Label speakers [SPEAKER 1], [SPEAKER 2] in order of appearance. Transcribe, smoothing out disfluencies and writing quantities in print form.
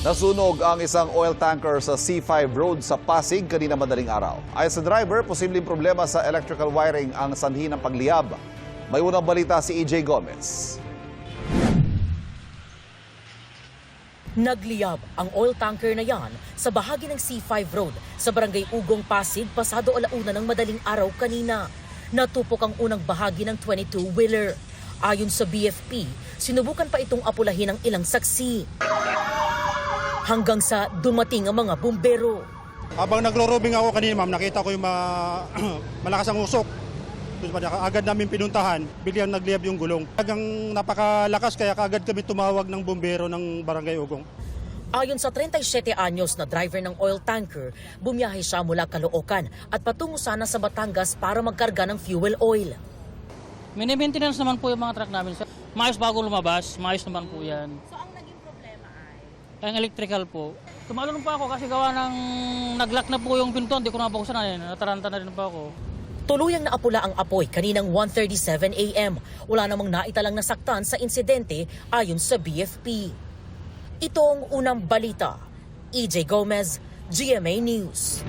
[SPEAKER 1] Nasunog ang isang oil tanker sa C5 Road sa Pasig kanina madaling araw. Ayon sa driver, posibleng problema sa electrical wiring ang sanhi ng pagliyab. May unang balita si EJ Gomez.
[SPEAKER 2] Nagliyab ang oil tanker na yan sa bahagi ng C5 Road sa barangay Ugong, Pasig pasado alauna ng madaling araw kanina. Natupok ang unang bahagi ng 22-wheeler. Ayon sa BFP, sinubukan pa itong apulahin ng ilang saksi. Hanggang sa dumating ang mga bumbero.
[SPEAKER 3] Habang naglo-robing ako kanina, ma'am, nakita ko yung malakas ang usok. Agad namin pinuntahan, biglang nagliyab yung gulong. Hanggang napakalakas kaya kaagad kami tumawag ng bumbero ng Barangay Ugong.
[SPEAKER 2] Ayon sa 37 anyos na driver ng oil tanker, bumiyahe siya mula Caloocan at patungo sana sa Batangas para magkarga ng fuel oil.
[SPEAKER 4] Mini-maintenance naman po yung mga truck namin. Maayos bago lumabas, maayos naman po yan.
[SPEAKER 2] So ang naging problema ay?
[SPEAKER 4] Ang electrical po. Tumalon pa ako kasi gawa ng nag-lock na po yung pinto, hindi ko nabuksan na nataranta na rin pa ako.
[SPEAKER 2] Tuluyang naapula ang apoy kaninang 1:37 a.m. Wala namang naitalang nasaktan sa insidente ayon sa BFP. Ito ang unang balita. EJ Gomez, GMA News.